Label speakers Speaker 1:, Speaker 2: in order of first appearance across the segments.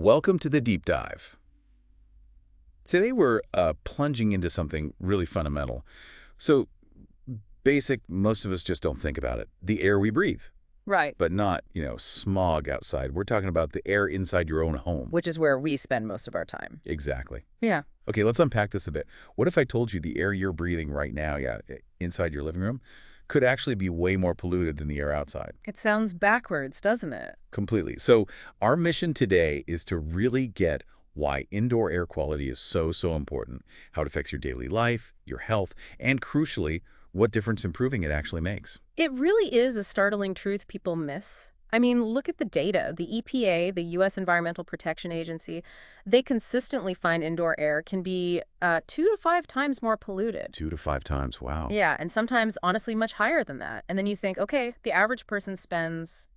Speaker 1: Welcome to the deep dive. Today we're plunging into something really fundamental. So basic, most of us just don't think about it. The air we breathe,
Speaker 2: Right.
Speaker 1: but not, smog outside. We're talking about the air inside your own home.
Speaker 2: Which is where we spend most of our time.
Speaker 1: Exactly.
Speaker 2: Yeah.
Speaker 1: Okay, let's unpack this a bit. What if I told you the air you're breathing right now, inside your living room, could actually be way more polluted than the air outside?
Speaker 2: It sounds backwards, doesn't it?
Speaker 1: Completely. So our mission today is to really get why indoor air quality is so important, how it affects your daily life, your health, and crucially, what difference improving it actually makes.
Speaker 2: It really is a startling truth people miss. I mean, look at the data. The EPA, the U.S. Environmental Protection Agency, they consistently find indoor air can be 2 to 5 times more polluted.
Speaker 1: 2 to 5 times, wow.
Speaker 2: Yeah, and sometimes, honestly, much higher than that. And then you think, okay, the average person spends,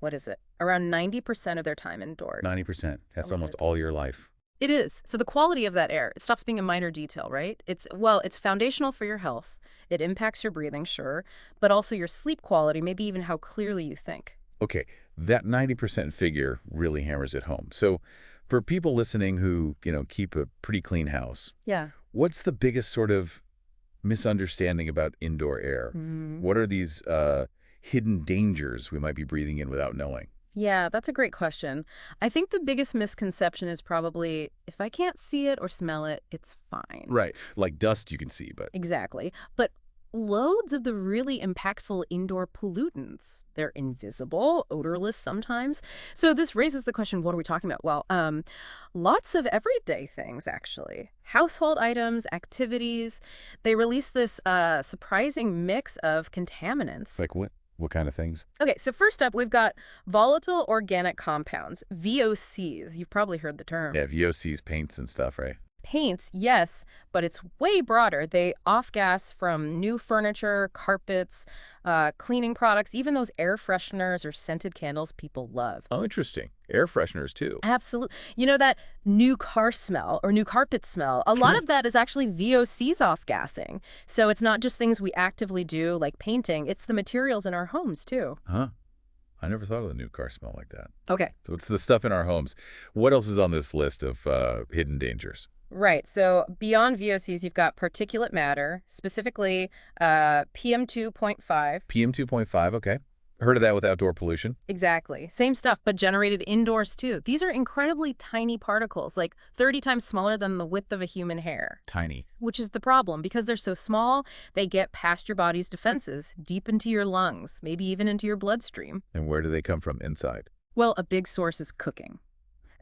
Speaker 2: what is it, around 90% of their time indoors.
Speaker 1: 90%. That's almost all your life.
Speaker 2: It is. So the quality of that air, it stops being a minor detail, right? It's foundational for your health. It impacts your breathing, sure, but also your sleep quality, maybe even how clearly you think.
Speaker 1: Okay, that 90% figure really hammers it home. So for people listening who, keep a pretty clean house,
Speaker 2: Yeah.
Speaker 1: what's the biggest sort of misunderstanding about indoor air? What are these hidden dangers we might be breathing in without knowing?
Speaker 2: Yeah, that's a great question. I think the biggest misconception is probably if I can't see it or smell it, it's fine.
Speaker 1: Right, like dust you can see, but
Speaker 2: Exactly. But loads of the really impactful indoor pollutants, they're invisible, odorless sometimes. So this raises the question, what are we talking about? Well, lots of everyday things, actually. Household items, activities. They release this surprising mix of contaminants.
Speaker 1: like what? What kind of things?
Speaker 2: Okay, so first up, we've got volatile organic compounds, VOCs. You've probably heard the term.
Speaker 1: Yeah, VOCs, paints and stuff, right?
Speaker 2: Paints, yes, but it's way broader. They off-gas from new furniture, carpets, cleaning products, even those air fresheners or scented candles people love.
Speaker 1: Oh, interesting. Air fresheners, too.
Speaker 2: Absolutely. You know that new car smell or new carpet smell? A lot of that is actually VOCs off-gassing. So it's not just things we actively do, like painting. It's the materials in our homes, too.
Speaker 1: Huh? I never thought of the new car smell like that.
Speaker 2: Okay.
Speaker 1: So it's the stuff in our homes. What else is on this list of hidden dangers?
Speaker 2: Right. So beyond VOCs, you've got particulate matter, specifically PM 2.5.
Speaker 1: PM 2.5, okay. Heard of that with outdoor pollution?
Speaker 2: Exactly. Same stuff, but generated indoors, too. These are incredibly tiny particles, like 30 times smaller than the width of a human hair.
Speaker 1: Tiny.
Speaker 2: Which is the problem. Because they're so small, they get past your body's defenses, deep into your lungs, maybe even into your bloodstream.
Speaker 1: And where do they come from inside?
Speaker 2: Well, a big source is cooking,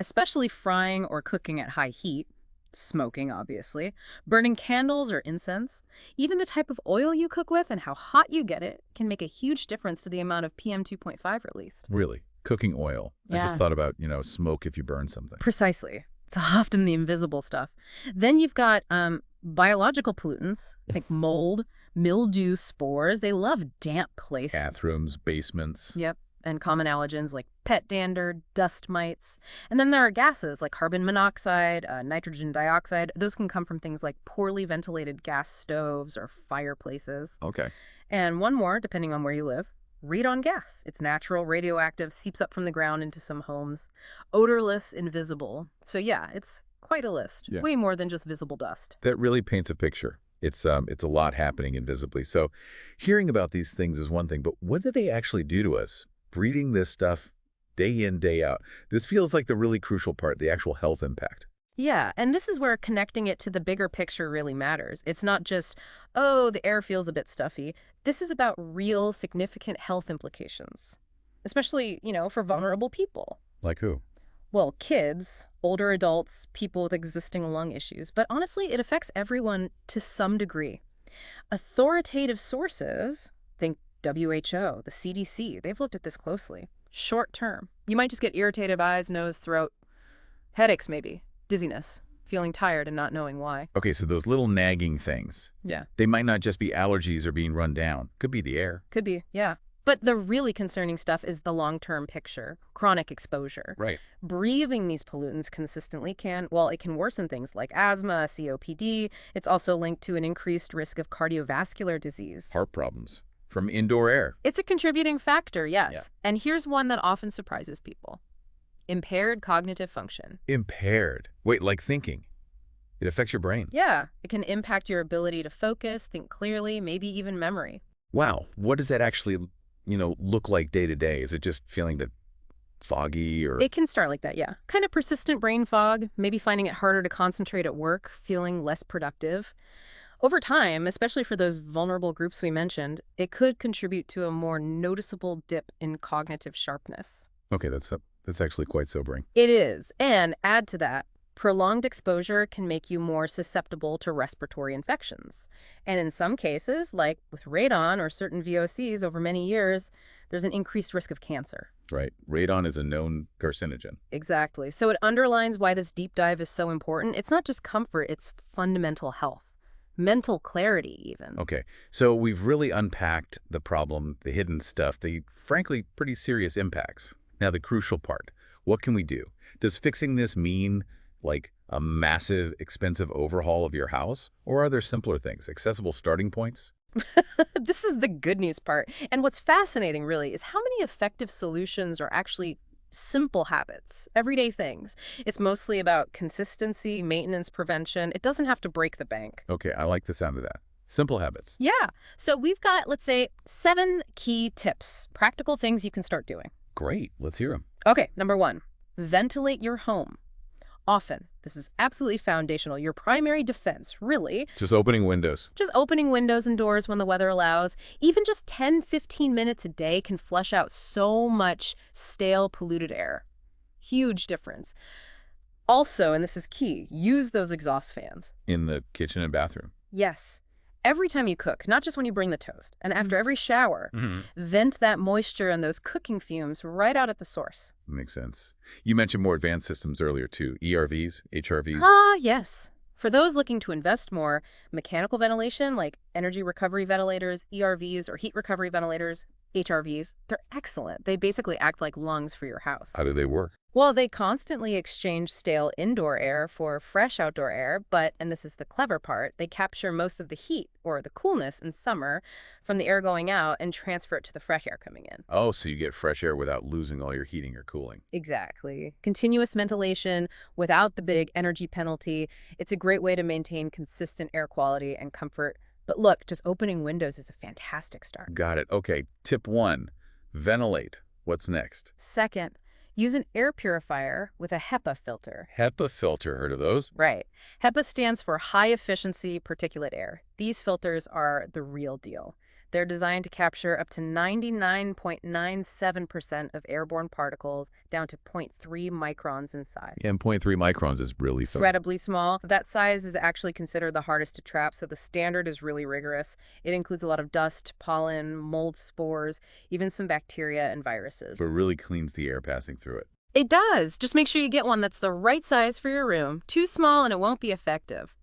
Speaker 2: especially frying or cooking at high heat. Smoking, obviously, burning candles or incense. Even the type of oil you cook with and how hot you get it can make a huge difference to the amount of PM 2.5 released.
Speaker 1: Really? Cooking oil. I
Speaker 2: Yeah.
Speaker 1: just thought about, smoke if you burn something.
Speaker 2: Precisely. It's often the invisible stuff. Then you've got biological pollutants like mold, mildew, spores. They love damp places.
Speaker 1: Bathrooms, basements.
Speaker 2: Yep. And common allergens like pet dander, dust mites. And then there are gases like carbon monoxide, nitrogen dioxide. Those can come from things like poorly ventilated gas stoves or fireplaces.
Speaker 1: Okay.
Speaker 2: And one more, depending on where you live, radon gas. It's natural, radioactive, seeps up from the ground into some homes. Odorless, invisible. So yeah, it's quite a list.
Speaker 1: Yeah.
Speaker 2: Way more than just visible dust.
Speaker 1: That really paints a picture. It's a lot happening invisibly. So hearing about these things is one thing, but what do they actually do to us? Breathing this stuff day in, day out. This feels like the really crucial part, the actual health impact.
Speaker 2: Yeah, and this is where connecting it to the bigger picture really matters. It's not just, oh, the air feels a bit stuffy. This is about real, significant health implications, especially, for vulnerable people.
Speaker 1: Like who?
Speaker 2: Well, kids, older adults, people with existing lung issues. But honestly, it affects everyone to some degree. Authoritative sources, think WHO, the CDC, they've looked at this closely. Short term. You might just get irritated eyes, nose, throat, headaches maybe, dizziness, feeling tired and not knowing why.
Speaker 1: Okay, so those little nagging things,
Speaker 2: Yeah.
Speaker 1: they might not just be allergies or being run down. Could be the air.
Speaker 2: Could be, yeah. But the really concerning stuff is the long-term picture, chronic exposure.
Speaker 1: Right.
Speaker 2: Breathing these pollutants consistently it can worsen things like asthma, COPD. It's also linked to an increased risk of cardiovascular disease.
Speaker 1: Heart problems from indoor air.
Speaker 2: It's a contributing factor, yes.
Speaker 1: Yeah.
Speaker 2: And here's one that often surprises people. Impaired cognitive function.
Speaker 1: Impaired. Wait, like thinking. It affects your brain.
Speaker 2: Yeah, it can impact your ability to focus, think clearly, maybe even memory.
Speaker 1: Wow. What does that actually, look like day to day? Is it just feeling that foggy or...
Speaker 2: It can start like that, yeah. Kind of persistent brain fog, maybe finding it harder to concentrate at work, feeling less productive. Over time, especially for those vulnerable groups we mentioned, it could contribute to a more noticeable dip in cognitive sharpness.
Speaker 1: Okay, that's actually quite sobering.
Speaker 2: It is. And add to that, prolonged exposure can make you more susceptible to respiratory infections. And in some cases, like with radon or certain VOCs over many years, there's an increased risk of cancer.
Speaker 1: Right. Radon is a known carcinogen.
Speaker 2: Exactly. So it underlines why this deep dive is so important. It's not just comfort, it's fundamental health. Mental clarity, even.
Speaker 1: Okay, so we've really unpacked the problem, the hidden stuff, the frankly pretty serious impacts. Now the crucial part, what can we do? Does fixing this mean like a massive, expensive overhaul of your house? Or are there simpler things, accessible starting points?
Speaker 2: This is the good news part. And what's fascinating, really, is how many effective solutions are actually simple habits, everyday things. It's mostly about consistency, maintenance, prevention. It doesn't have to break the bank.
Speaker 1: Okay, I like the sound of that. Simple habits.
Speaker 2: Yeah. So we've got, let's say, 7 key tips, practical things you can start doing.
Speaker 1: Great, let's hear them.
Speaker 2: Okay, number 1, ventilate your home. Often, this is absolutely foundational, your primary defense, really.
Speaker 1: Just opening windows.
Speaker 2: Just opening windows and doors when the weather allows. Even just 10-15 minutes a day can flush out so much stale, polluted air. Huge difference. Also, and this is key, use those exhaust fans.
Speaker 1: In the kitchen and bathroom.
Speaker 2: Yes. Every time you cook, not just when you bring the toast, and after every shower, vent that moisture and those cooking fumes right out at the source.
Speaker 1: Makes sense. You mentioned more advanced systems earlier too. ERVs, HRVs.
Speaker 2: Ah, yes. For those looking to invest more, mechanical ventilation like energy recovery ventilators, ERVs, or heat recovery ventilators, HRVs, they're excellent. They basically act like lungs for your house.
Speaker 1: How do they work?
Speaker 2: Well, they constantly exchange stale indoor air for fresh outdoor air, but, and this is the clever part, they capture most of the heat or the coolness in summer from the air going out and transfer it to the fresh air coming in.
Speaker 1: Oh, so you get fresh air without losing all your heating or cooling.
Speaker 2: Exactly. Continuous ventilation without the big energy penalty. It's a great way to maintain consistent air quality and comfort. But look, just opening windows is a fantastic start.
Speaker 1: Got it. Okay, tip 1, ventilate. What's next?
Speaker 2: Second, use an air purifier with a HEPA filter.
Speaker 1: HEPA filter, heard of those?
Speaker 2: Right. HEPA stands for high efficiency particulate air. These filters are the real deal. They're designed to capture up to 99.97% of airborne particles down to zero 0.3 microns in size.
Speaker 1: Yeah, and 0.3 microns is really
Speaker 2: Incredibly small. That size is actually considered the hardest to trap, so the standard is really rigorous. It includes a lot of dust, pollen, mold spores, even some bacteria and viruses.
Speaker 1: But really cleans the air passing through it.
Speaker 2: It does. Just make sure you get one that's the right size for your room. Too small and it won't be effective.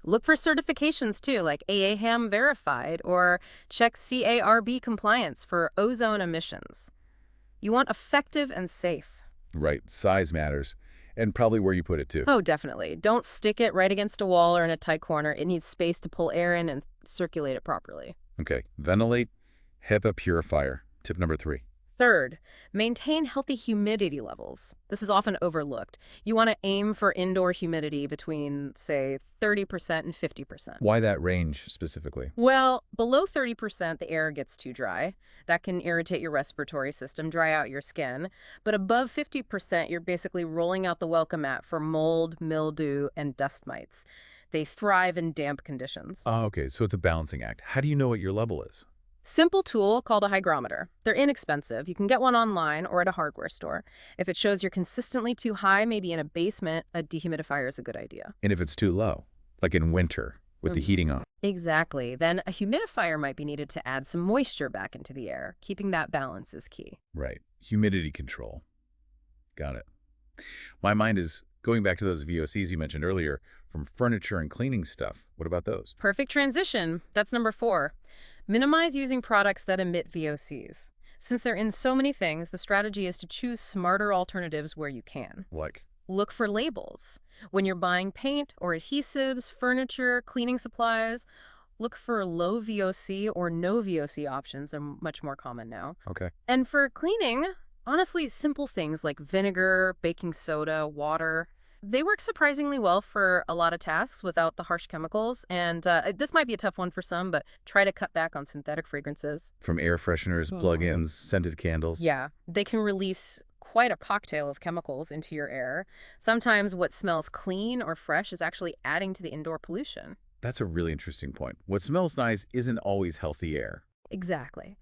Speaker 2: Look for certifications too, like AAHAM verified, or check CARB compliance for ozone emissions. You want effective and safe.
Speaker 1: Right, size matters. And probably where you put it too.
Speaker 2: Oh, definitely. Don't stick it right against a wall or in a tight corner. It needs space to pull air in and circulate it properly.
Speaker 1: Okay, ventilate, HEPA purifier. Tip number 3.
Speaker 2: Third, maintain healthy humidity levels. This is often overlooked. You want to aim for indoor humidity between, say, 30% and 50%.
Speaker 1: Why that range specifically?
Speaker 2: Well, below 30%, the air gets too dry. That can irritate your respiratory system, dry out your skin. But above 50%, you're basically rolling out the welcome mat for mold, mildew, and dust mites. They thrive in damp conditions.
Speaker 1: Oh, okay, so it's a balancing act. How do you know what your level is?
Speaker 2: Simple tool called a hygrometer. They're inexpensive. You can get one online or at a hardware store. If it shows you're consistently too high, maybe in a basement, a dehumidifier is a good idea.
Speaker 1: And if it's too low, like in winter with the heating on?
Speaker 2: Exactly. Then a humidifier might be needed to add some moisture back into the air. Keeping that balance is key.
Speaker 1: Right. Humidity control. Got it. My mind is going back to those VOCs you mentioned earlier from furniture and cleaning stuff. What about those?
Speaker 2: Perfect transition. That's number 4. Minimize using products that emit VOCs. Since they're in so many things, the strategy is to choose smarter alternatives where you can.
Speaker 1: Like?
Speaker 2: Look for labels. When you're buying paint or adhesives, furniture, cleaning supplies, look for low VOC or no VOC options. They're much more common now.
Speaker 1: Okay.
Speaker 2: And for cleaning, Honestly, simple things like vinegar, baking soda, water, they work surprisingly well for a lot of tasks without the harsh chemicals. And this might be a tough one for some, but try to cut back on synthetic fragrances.
Speaker 1: From air fresheners, plug-ins, scented candles.
Speaker 2: Yeah, they can release quite a cocktail of chemicals into your air. Sometimes what smells clean or fresh is actually adding to the indoor pollution.
Speaker 1: That's a really interesting point. What smells nice isn't always healthy air.
Speaker 2: Exactly.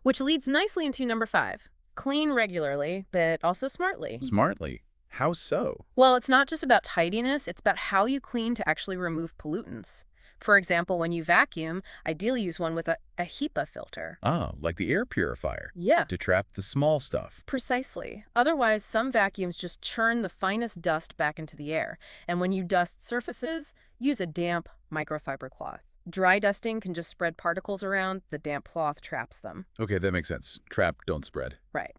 Speaker 2: Which leads nicely into number 5. Clean regularly, but also smartly.
Speaker 1: Smartly. How so?
Speaker 2: Well, it's not just about tidiness, it's about how you clean to actually remove pollutants. For example, when you vacuum, ideally use one with a HEPA filter.
Speaker 1: Ah, like the air purifier.
Speaker 2: Yeah,
Speaker 1: To trap the small stuff.
Speaker 2: precisely. Otherwise, some vacuums just churn the finest dust back into the air. And when you dust surfaces, use a damp microfiber cloth. Dry dusting can just spread particles around, the damp cloth traps them.
Speaker 1: Okay, that makes sense. Trap, don't spread.
Speaker 2: Right.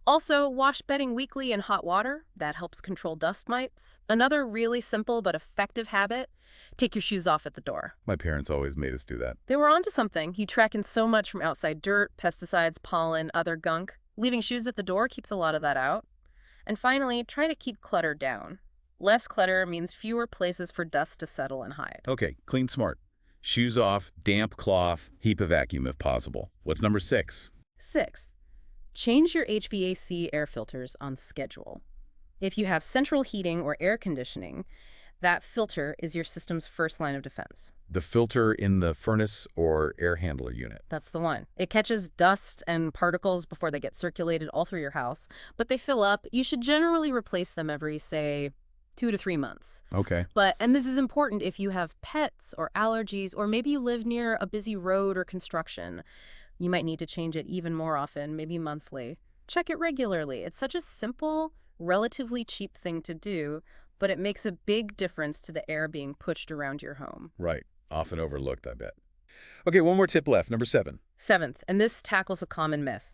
Speaker 2: Also, wash bedding weekly in hot water. That helps control dust mites. Another really simple but effective habit, take your shoes off at the door.
Speaker 1: My parents always made us do that.
Speaker 2: They were onto something. You track in so much from outside dirt, pesticides, pollen, other gunk. Leaving shoes at the door keeps a lot of that out. And finally, try to keep clutter down. Less clutter means fewer places for dust to settle and hide.
Speaker 1: Okay, clean smart. Shoes off, damp cloth, HEPA vacuum if possible. What's number 6?
Speaker 2: 6th, change your HVAC air filters on schedule. If you have central heating or air conditioning, that filter is your system's first line of defense.
Speaker 1: The filter in the furnace or air handler unit.
Speaker 2: That's the one. It catches dust and particles before they get circulated all through your house, but they fill up. You should generally replace them every, say, 2 to 3 months.
Speaker 1: Okay.
Speaker 2: And this is important if you have pets or allergies, or maybe you live near a busy road or construction. You might need to change it even more often, maybe monthly. Check it regularly. It's such a simple, relatively cheap thing to do, but it makes a big difference to the air being pushed around your home.
Speaker 1: Right. Often overlooked, I bet. Okay, one more tip left. Number 7.
Speaker 2: 7th, and this tackles a common myth.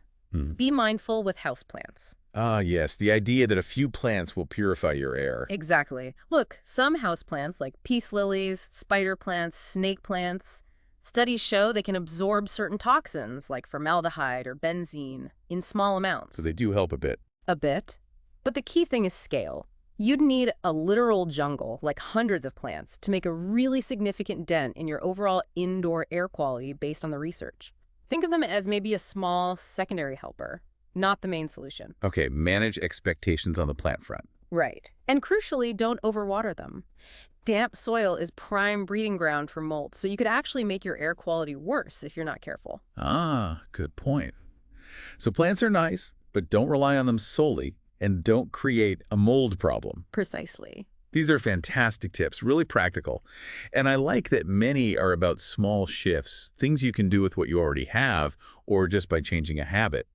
Speaker 2: Be mindful with houseplants.
Speaker 1: Ah, yes. The idea that a few plants will purify your air.
Speaker 2: Exactly. Look, some houseplants like peace lilies, spider plants, snake plants, studies show they can absorb certain toxins like formaldehyde or benzene in small amounts.
Speaker 1: So they do help a bit.
Speaker 2: A bit. But the key thing is scale. You'd need a literal jungle, like hundreds of plants, to make a really significant dent in your overall indoor air quality based on the research. Think of them as maybe a small secondary helper, not the main solution.
Speaker 1: Okay, manage expectations on the plant front.
Speaker 2: Right. And crucially, don't overwater them. Damp soil is prime breeding ground for mold, so you could actually make your air quality worse if you're not careful.
Speaker 1: Ah, good point. So plants are nice, but don't rely on them solely, and don't create a mold problem.
Speaker 2: Precisely.
Speaker 1: These are fantastic tips, really practical. And I like that many are about small shifts, things you can do with what you already have, or just by changing a habit.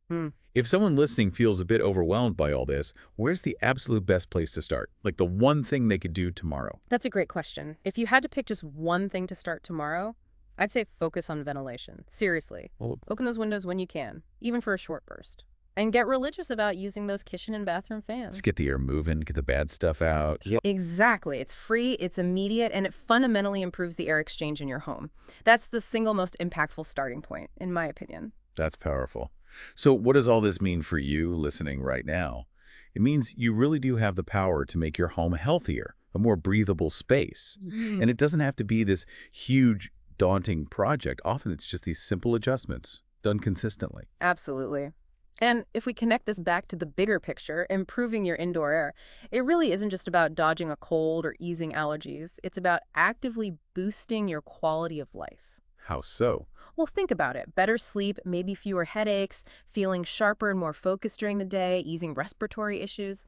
Speaker 1: If someone listening feels a bit overwhelmed by all this, where's the absolute best place to start? Like the one thing they could do tomorrow?
Speaker 2: That's a great question. If you had to pick just one thing to start tomorrow, I'd say focus on ventilation. Seriously.
Speaker 1: Well,
Speaker 2: Open those windows when you can, even for a short burst. And get religious about using those kitchen and bathroom fans.
Speaker 1: let's get the air moving, get the bad stuff out.
Speaker 2: Exactly. It's free, it's immediate, and it fundamentally improves the air exchange in your home. That's the single most impactful starting point, in my opinion.
Speaker 1: That's powerful. So what does all this mean for you listening right now? It means you really do have the power to make your home healthier, a more breathable space. And it doesn't have to be this huge, daunting project. Often it's just these simple adjustments done consistently.
Speaker 2: Absolutely. And if we connect this back to the bigger picture, improving your indoor air, it really isn't just about dodging a cold or easing allergies. It's about actively boosting your quality of life.
Speaker 1: How so?
Speaker 2: Well, think about it. Better sleep, maybe fewer headaches, feeling sharper and more focused during the day, easing respiratory issues.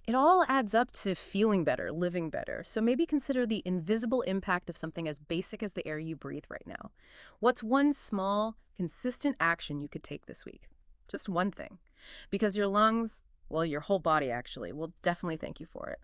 Speaker 2: It all adds up to feeling better, living better. So maybe consider the invisible impact of something as basic as the air you breathe right now. What's one small, consistent action you could take this week? Just one thing. Because your lungs, well, your whole body actually, will definitely thank you for it.